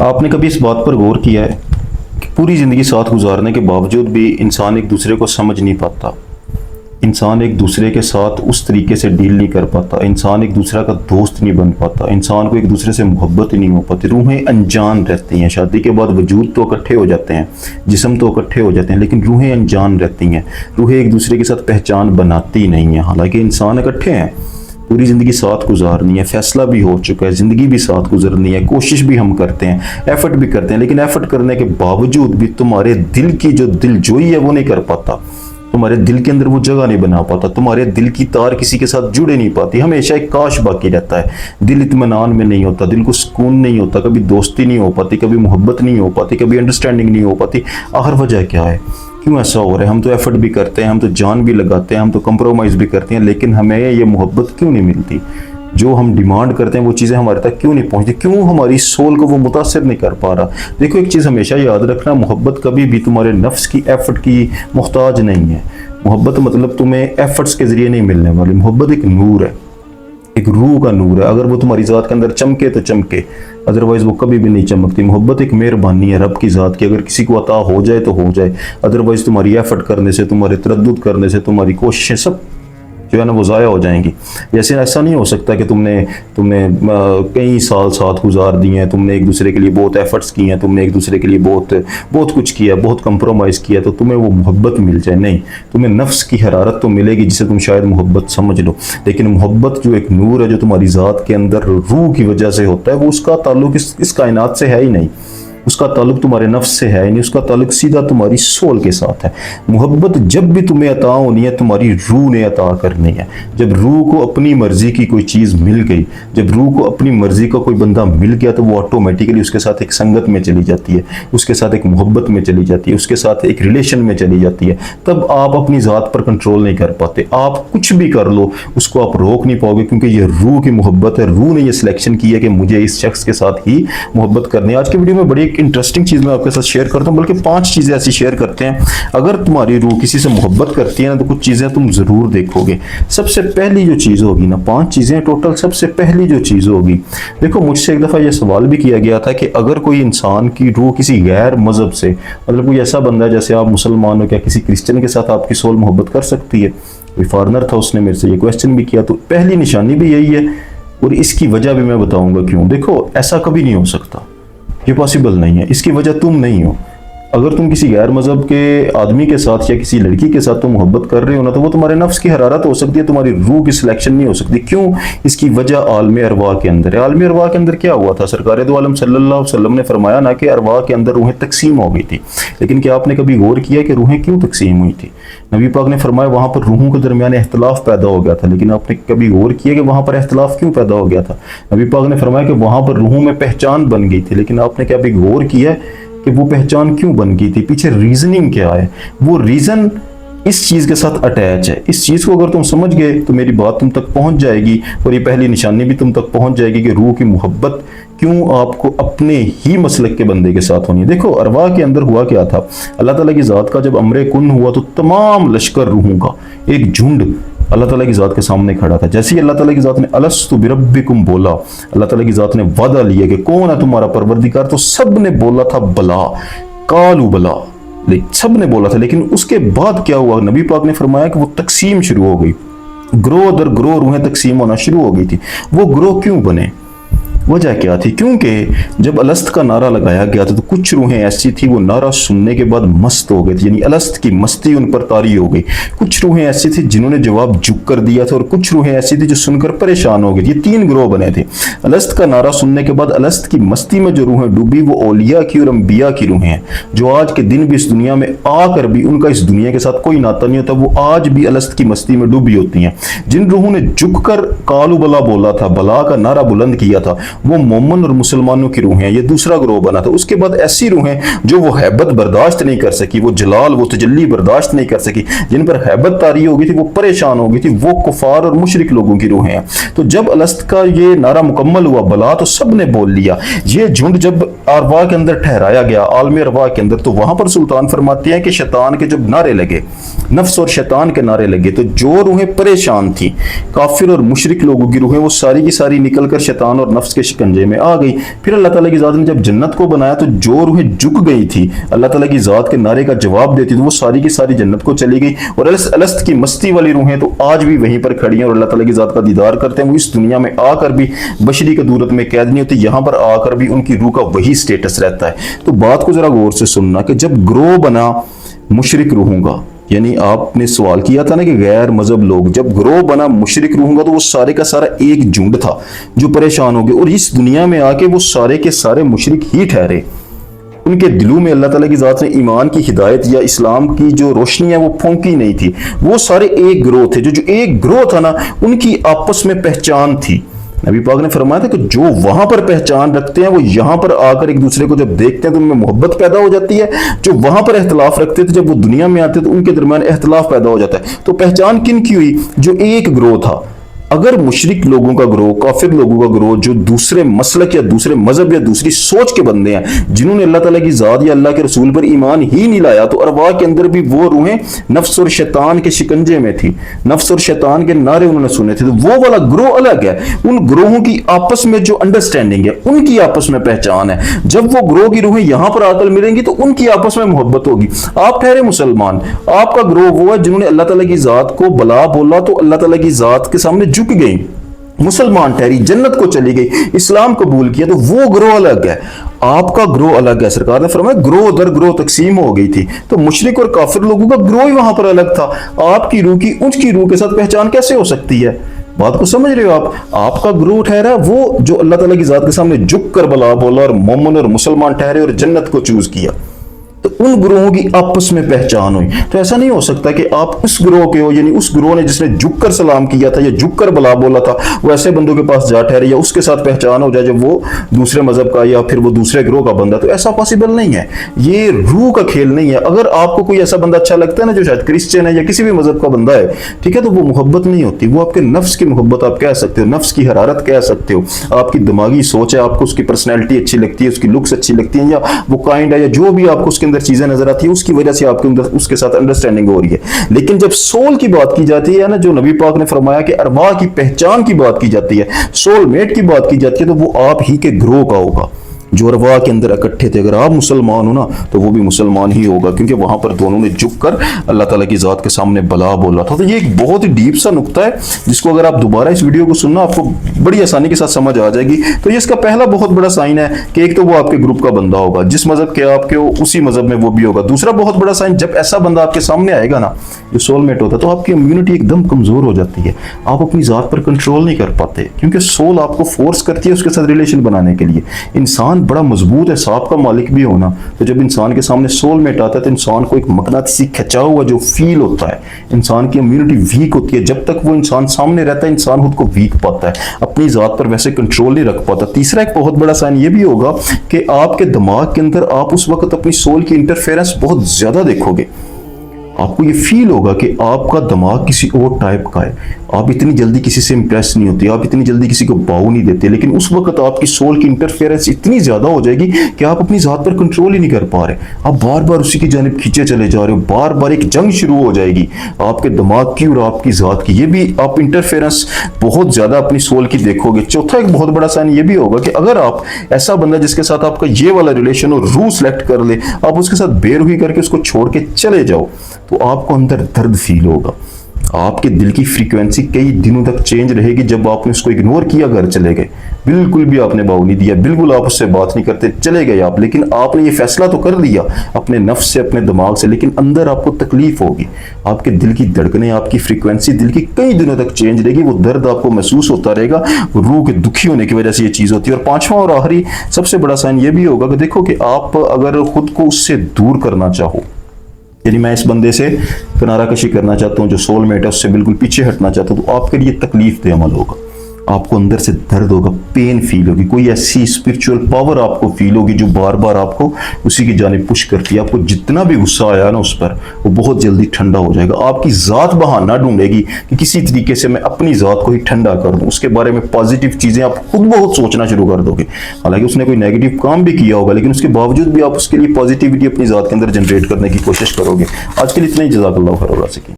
آپ نے کبھی اس بات پر غور کیا ہے کہ پوری زندگی ساتھ گزارنے کے باوجود بھی انسان ایک دوسرے کو سمجھ نہیں پاتا، انسان ایک دوسرے کے ساتھ اس طریقے سے ڈیل نہیں کر پاتا، انسان ایک دوسرے کا دوست نہیں بن پاتا، انسان کو ایک دوسرے سے محبت نہیں ہو پاتی، روحیں انجان رہتی ہیں۔ شادی کے بعد وجود تو اکٹھے ہو جاتے ہیں، جسم تو اکٹھے ہو جاتے ہیں، لیکن روحیں انجان رہتی ہیں، روحیں ایک دوسرے کے ساتھ پہچان بناتی نہیں ہیں۔ حالانکہ انسان اکٹھے ہیں، پوری زندگی ساتھ گزارنی ہے، فیصلہ بھی ہو چکا ہے، زندگی بھی ساتھ گزرنی ہے، کوشش بھی ہم کرتے ہیں، ایفرٹ بھی کرتے ہیں، لیکن ایفرٹ کرنے کے باوجود بھی تمہارے دل کی جو دل جوئی ہے وہ نہیں کر پاتا، تمہارے دل کے اندر وہ جگہ نہیں بنا پاتا، تمہارے دل کی تار کسی کے ساتھ جڑے نہیں پاتی، ہمیشہ ایک کاش باقی رہتا ہے، دل اطمینان میں نہیں ہوتا، دل کو سکون نہیں ہوتا، کبھی دوستی نہیں ہو پاتی، کبھی محبت نہیں ہو پاتی، کبھی انڈرسٹینڈنگ نہیں ہو پاتی۔ آخر وجہ کیا ہے؟ کیوں ایسا ہو رہا ہے؟ ہم تو ایفرٹ بھی کرتے ہیں، ہم تو جان بھی لگاتے ہیں، ہم تو کمپرومائز بھی کرتے ہیں، لیکن ہمیں یہ محبت کیوں نہیں ملتی؟ جو ہم ڈیمانڈ کرتے ہیں وہ چیزیں ہمارے تک کیوں نہیں پہنچتی؟ کیوں ہماری سول کو وہ متاثر نہیں کر پا رہا؟ دیکھو ایک چیز ہمیشہ یاد رکھنا، محبت کبھی بھی تمہارے نفس کی ایفرٹ کی محتاج نہیں ہے۔ محبت مطلب تمہیں ایفرٹس کے ذریعے نہیں ملنے والی، محبت ایک نور ہے، ایک روح کا نور ہے، اگر وہ تمہاری ذات کے اندر چمکے تو چمکے، ادروائز وہ کبھی بھی نہیں چمکتی۔ محبت ایک مہربانی ہے رب کی ذات کی، اگر کسی کو عطا ہو جائے تو ہو جائے، ادروائز تمہاری ایفرٹ کرنے سے، تمہارے تردد کرنے سے، تمہاری کوششیں سب جو ہے نا وہ ضائع ہو جائیں گی۔ جیسے ایسا نہیں ہو سکتا کہ تم نے کئی سال ساتھ گزار دیے ہیں، تم نے ایک دوسرے کے لیے بہت ایفرٹس کیے ہیں، تم نے ایک دوسرے کے لیے بہت کچھ کیا، بہت کمپرومائز کیا تو تمہیں وہ محبت مل جائے، نہیں، تمہیں نفس کی حرارت تو ملے گی جسے تم شاید محبت سمجھ لو، لیکن محبت جو ایک نور ہے جو تمہاری ذات کے اندر روح کی وجہ سے ہوتا ہے، وہ اس کا تعلق اس کائنات سے ہے ہی نہیں، اس کا تعلق تمہارے نفس سے ہے ہی نہیں، اس کا تعلق سیدھا تمہاری سول کے ساتھ ہے۔ محبت جب بھی تمہیں عطا ہونی ہے تمہاری روح نے عطا کرنی ہے۔ جب روح کو اپنی مرضی کی کوئی چیز مل گئی، جب روح کو اپنی مرضی کا کوئی بندہ مل گیا تو وہ آٹومیٹیکلی اس کے ساتھ ایک سنگت میں چلی جاتی ہے، اس کے ساتھ ایک محبت میں چلی جاتی ہے، اس کے ساتھ ایک ریلیشن میں چلی جاتی ہے۔ تب آپ اپنی ذات پر کنٹرول نہیں کر پاتے، آپ کچھ بھی کر لو اس کو آپ روک نہیں پاؤ گے، کیونکہ یہ روح کی محبت ہے، روح نے یہ سلیکشن کی ہے کہ مجھے اس شخص کے ساتھ ہی محبت کرنی ہے۔ آج کی ویڈیو میں بڑی ایک انٹرسٹنگ چیز میں آپ کے ساتھ شیئر کرتا ہوں، بلکہ 5 چیزیں ایسی شیئر کرتے ہیں، اگر تمہاری روح کسی سے محبت کرتی ہے نا تو کچھ چیزیں تم ضرور دیکھو گے۔ سب سے پہلی جو چیز ہوگی نا، 5 چیزیں ٹوٹل، سب سے پہلی جو چیز ہوگی، دیکھو مجھ سے ایک دفعہ یہ سوال بھی کیا گیا تھا کہ اگر کوئی انسان کی روح کسی غیر مذہب سے، مطلب کوئی ایسا بندہ ہے جیسے آپ مسلمان ہو، کیا کسی کرسچن کے ساتھ آپ کی سول محبت کر سکتی ہے؟ کوئی فارنر تھا، اس نے میرے سے یہ کویسچن بھی کیا، تو پہلی نشانی بھی یہی ہے اور اس کی وجہ بھی میں بتاؤں گا کیوں۔ دیکھو ایسا کبھی نہیں ہو سکتا، یہ پاسبل نہیں ہے، اس کی وجہ تم نہیں ہو۔ اگر تم کسی غیر مذہب کے آدمی کے ساتھ یا کسی لڑکی کے ساتھ تم محبت کر رہے ہو نا تو وہ تمہارے نفس کی حرارت ہو سکتی ہے، تمہاری روح کی سلیکشن نہیں ہو سکتی۔ کیوں؟ اس کی وجہ عالم ارواح کے اندر ہے۔ عالم ارواح کے اندر کیا ہوا تھا؟ سرکار دو عالم صلی اللہ علیہ وسلم نے فرمایا نا کہ ارواح کے اندر روحیں تقسیم ہو گئی تھی، لیکن کیا آپ نے کبھی غور کیا کہ روحیں کیوں تقسیم ہوئی تھی؟ نبی پاک نے فرمایا وہاں پر روحوں کے درمیان اختلاف پیدا ہو گیا تھا، لیکن آپ نے کبھی غور کیا کہ وہاں پر اختلاف کیوں پیدا ہو گیا تھا؟ نبی پاک نے فرمایا کہ وہاں پر روحوں میں پہچان بن گئی تھی، لیکن آپ نے کیا بھی غور کیا کہ وہ پہچان کیوں بن گئی تھی؟ پیچھے ریزننگ کیا ہے؟ وہ ریزن اس چیز کے ساتھ اٹیچ ہے۔ اس چیز کو اگر تم سمجھ گئے تو میری بات تم تک پہنچ جائے گی، اور یہ پہلی نشانی بھی تم تک پہنچ جائے گی کہ روح کی محبت کیوں آپ کو اپنے ہی مسلک کے بندے کے ساتھ ہونی ہے۔ دیکھو ارواح کے اندر ہوا کیا تھا، اللہ تعالیٰ کی ذات کا جب امر کن ہوا تو تمام لشکر روحوں کا ایک جھنڈ اللہ تعالیٰ کی ذات کے سامنے کھڑا تھا۔ جیسے ہی اللہ تعالیٰ کی ذات نے الستو بربکم بولا، اللہ تعالیٰ کی ذات نے وعدہ لیا کہ کون ہے تمہارا پروردگار، تو سب نے بولا تھا بلا، قالوا بلا، سب نے بولا تھا۔ لیکن اس کے بعد کیا ہوا؟ نبی پاک نے فرمایا کہ وہ تقسیم شروع ہو گئی، گروہ در گروہ روحیں تقسیم ہونا شروع ہو گئی تھی۔ وہ گروہ کیوں بنے؟ وجہ کیا تھی؟ کیونکہ جب الست کا نعرہ لگایا گیا تھا تو کچھ روحیں ایسی تھی وہ نعرہ سننے کے بعد مست ہو گئی تھی، یعنی الست کی مستی ان پر طاری ہو گئی۔ کچھ روحیں ایسی تھی جنہوں نے جواب جھک کر دیا تھا، اور کچھ روحیں ایسی تھی جو سن کر پریشان ہو گئی تھی۔ یہ 3 گروہ بنے تھے۔ الست کا نعرہ سننے کے بعد الست کی مستی میں جو روحیں ڈوبی وہ اولیاء کی اور انبیاء کی روحیں ہیں، جو آج کے دن بھی اس دنیا میں آ کر بھی ان کا اس دنیا کے ساتھ کوئی ناطہ نہیں ہوتا، وہ آج بھی الست کی مستی میں ڈوبی ہوتی ہیں۔ جن روحوں نے جھک کر قالوا بلا بولا تھا، بلا کا نعرہ بلند کیا تھا، وہ مومن اور مسلمانوں کی روحیں ہیں۔ یہ دوسرا گروہ بنا تھا۔ اس کے بعد ایسی روحیں جو وہ ہیبت برداشت نہیں کر سکی، وہ جلال، وہ تجلی برداشت نہیں کر سکی، جن پر ہیبت طاری ہو گئی تھی، وہ پریشان ہو گئی تھی، وہ کفار اور مشرک لوگوں کی روحیں ہیں۔ تو جب الست کا یہ نعرہ مکمل ہوا بلا، تو سب نے بول لیا۔ یہ جھنڈ جب ارواح کے اندر ٹھہرایا گیا، عالم ارواح کے اندر، تو وہاں پر سلطان فرماتے ہیں کہ شیطان کے جب نعرے لگے، نفس اور شیطان کے نعرے لگے، تو جو روحیں پریشان تھیں، کافر اور مشرک لوگوں کی روحیں، وہ ساری کی ساری نکل کر شیطان اور نفس کے के शिकंजे में आ गई। फिर अल्लाह ताला की ज़ात ने जब जन्नत को बनाया तो जो रूहें झुक गई थी अल्लाह ताला की ज़ात के नारे का जवाब देती तो वो सारी की सारी जन्नत को चली गई, और अलस्त की मस्ती वाली रूहें तो आज भी वहीं पर खड़ी हैं और अल्लाह ताला की ज़ात का दीदार करते हैं। वो इस दुनिया में आकर भी बशरी कदूरत में कैद नहीं होती, यहाँ पर आकर भी उनकी रूह का वही स्टेटस रहता है। तो बात को जरा गौर से सुनना कि जब ग्रोह बना मुशरिक रूहों का, यानी आपने सवाल किया था ना कि गैर मजहब लोग, जब ग्रोह बना मुशरिक रूहों का तो वो सारे का सारा एक झुंड था जो परेशान हो गए, और इस दुनिया में आके वो सारे के सारे मुशरिक ही ठहरे। उनके दिलों में अल्लाह ताला की ज़ात ने ईमान की हिदायत या इस्लाम की जो रोशनी है वो फूंकी नहीं थी। वो सारे एक ग्रोह थे, जो एक ग्रोह था ना उनकी आपस में पहचान थी। नबी पाक ने फरमाया था कि जो वहां पर पहचान रखते हैं वो यहाँ पर आकर एक दूसरे को जब देखते हैं तो उनमें मोहब्बत पैदा हो जाती है। जो वहां पर एहतलाफ रखते थे जब वो दुनिया में आते तो उनके दरमियान एहतलाफ पैदा हो जाता है। तो पहचान किन की हुई? जो एक ग्रोह था। अगर मुशरिक लोगों का ग्रोह, काफिर लोगों का ग्रोह, जो दूसरे मसलक या दूसरे मजहब या दूसरी सोच के बंदे हैं, जिन्होंने अल्लाह ताला की ज़ात या अल्लाह के रसूल पर ईमान ही नहीं लाया, तो अरवाह के अंदर भी वो रूहें नफ्स और शैतान के शिकंजे में थी, नफ्स और शैतान के नारे उन्होंने सुने थे। तो वो वाला ग्रोह अलग है। उन ग्रोहों की आपस में जो अंडरस्टैंडिंग है, उनकी आपस में पहचान है। जब वो ग्रोह की रूहें यहां पर आकर मिलेंगी तो उनकी आपस में मोहब्बत होगी। आप ठहरे मुसलमान, आपका ग्रोह वो है जिन्होंने अल्लाह ताला की ज़ात को बला बोला तो अल्लाह ताला की ज़ात के सामने झुक गई, मुसलमान ठहरी, जन्नत को चली गई, इस्लाम कबूल किया, तो वो ग्रोह अलग है। आपका ग्रोह अलग है। सरकार ने फरमाया ग्रोह दर ग्रोह तकसीम हो गई थी, तो मुशरिक और काफिर लोगों का ग्रोह ही वहां पर अलग था। आपकी रूह की उनकी रूह के साथ पहचान कैसे हो सकती है? बात को समझ रहे हो आप? आपका ग्रोह ठहरा वो जो अल्लाह ताला की ज़ात के सामने झुक कर बला बोला और मोमिन और मुसलमान ठहरे और जन्नत को चूज किया, तो उन ग्रोहों की आपस में पहचान हुई। तो ऐसा नहीं हो सकता कि आप उस ग्रोह के हो, यानी उस ग्रोह ने जिसने झुककर सलाम किया था या झुककर बला बोला था वो ऐसे बंदों के पास जा ठहरे या उसके साथ पहचान हो जाए जब वो दूसरे मजहब का या फिर वो दूसरे ग्रोह का बंदा। तो ऐसा पॉसिबल नहीं है, ये रूह का खेल नहीं है। अगर आपको कोई ऐसा बंदा अच्छा लगता है ना जो शायद क्रिश्चियन है या किसी भी मजहब का बंदा है, ठीक है, तो वो मोहब्बत नहीं होती, वो आपके नफ्स की मोहब्बत आप कह सकते हो, नफ्स की हरारत कह सकते हो, आपकी दिमागी सोच है, आपको उसकी पर्सनैलिटी अच्छी लगती है, उसकी लुक्स अच्छी लगती है, या वो काइंड है, या जो भी आपको उसके अंदर चीजें नजर आती है उसकी वजह से आपके अंदर उसके साथ अंडरस्टैंडिंग हो रही है। लेकिन जब सोल की बात की जाती है ना, जो नबी पाक ने फरमाया कि अरवाह की पहचान की बात की जाती है, सोलमेट की बात की जाती है, तो वो आप ही के ग्रोह का होगा जो अरवाह के अंदर इकट्ठे थे। अगर आप मुसलमान हो ना तो वो भी मुसलमान ही होगा, क्योंकि वहां पर दोनों ने झुककर अल्लाह ताला की ज़ात के सामने बला बोला था। तो ये एक बहुत ही डीप सा नुक्ता है जिसको अगर आप दोबारा इस वीडियो को सुनना आपको बड़ी आसानी के साथ समझ आ जाएगी। तो ये इसका पहला बहुत बड़ा साइन है कि एक तो वो आपके ग्रुप का बंदा होगा, जिस मजहब के आपके हो उसी मजहब में वो भी होगा। दूसरा बहुत बड़ा साइन, जब ऐसा बंदा आपके सामने आएगा ना जो सोलमेट होता है, तो आपकी इम्यूनिटी एकदम कमजोर हो जाती है, आप अपनी ज़ात पर कंट्रोल नहीं कर पाते, क्योंकि सोल आपको फोर्स करती है उसके साथ रिलेशन बनाने के लिए। इंसान बड़ा मजबूत है, सांप का मालिक भी होना, तो जब इंसान के सामने सोलमेट आता है तो इंसान को एक मकनातीसी खिंचाव हुआ जो फील होता है, इंसान की इम्यूनिटी वीक होती है। जब तक वो इंसान सामने रहता है इंसान खुद को वीक पाता है, अपनी ज़ात पर वैसे कंट्रोल नहीं रख पाता। तीसरा एक बहुत बड़ा साइन ये भी होगा कि आपके दिमाग के अंदर आप उस वक्त अपनी सोल की इंटरफेरेंस बहुत ज्यादा देखोगे। आपको ये फील होगा कि आपका दिमाग किसी और टाइप का है, आप इतनी जल्दी किसी से इंप्रेस नहीं होते, आप इतनी जल्दी किसी को बाऊ नहीं देते, लेकिन उस वक्त आपकी सोल की इंटरफेरेंस इतनी ज्यादा हो जाएगी कि आप अपनी ज़ात पर कंट्रोल ही नहीं कर पा रहे, आप बार बार उसी की जानिब खींचे चले जा रहे हो, बार बार एक जंग शुरू हो जाएगी आपके दिमाग की और आपकी ज़ात की। ये भी आप इंटरफेरेंस बहुत ज्यादा अपनी सोल की देखोगे। चौथा एक बहुत बड़ा साइन ये भी होगा कि अगर आप ऐसा बंदा जिसके साथ आपका ये वाला रिलेशन और रूह सेलेक्ट कर ले, आप उसके साथ बेरुखी करके उसको छोड़ के चले जाओ, तो आपको अंदर दर्द फील होगा, आपके दिल की फ्रीक्वेंसी कई दिनों तक चेंज रहेगी। जब आपने उसको इग्नोर किया, घर चले गए, बिल्कुल भी आपने बाऊ नहीं दिया, बिल्कुल आप उससे बात नहीं करते, चले गए आप, लेकिन आपने ये फैसला तो कर लिया अपने नफ्स से, अपने दिमाग से, लेकिन अंदर आपको तकलीफ होगी, आपके दिल की धड़कनें, आपकी फ्रीक्वेंसी दिल की कई दिनों तक चेंज रहेगी, वो दर्द आपको महसूस होता रहेगा, रूह के दुखी होने की वजह से ये चीज़ होती है। और पांचवा और आखिरी सबसे बड़ा साइन ये भी होगा कि देखो कि आप अगर खुद को उससे दूर करना चाहो, यानी मैं इस बंदे से किनारा कशी करना चाहता हूँ जो सोलमेट है, उससे बिल्कुल पीछे हटना चाहता हूँ, तो आपके लिए तकलीफ दे अमल होगा, आपको अंदर से दर्द होगा, पेन फील होगी, कोई ऐसी स्पिरिचुअल पावर आपको फील होगी जो बार बार आपको उसी की जानिब पुश करती है। आपको जितना भी गुस्सा आया ना उस पर, वो बहुत जल्दी ठंडा हो जाएगा। आपकी ज़ात बहाना ढूंढेगी कि किसी तरीके से मैं अपनी ज़ात को ही ठंडा कर दूं, उसके बारे में पॉजिटिव चीज़ें आप खुद बहुत सोचना शुरू कर दोगे। हालांकि उसने कोई नेगेटिव काम भी किया होगा, लेकिन उसके बावजूद भी आप उसके लिए पॉजिटिविटी अपनी ज़ात के अंदर जनरेट करने की कोशिश करोगे। आज के लिए इतना ही, जज़ाकल्लाह खैर।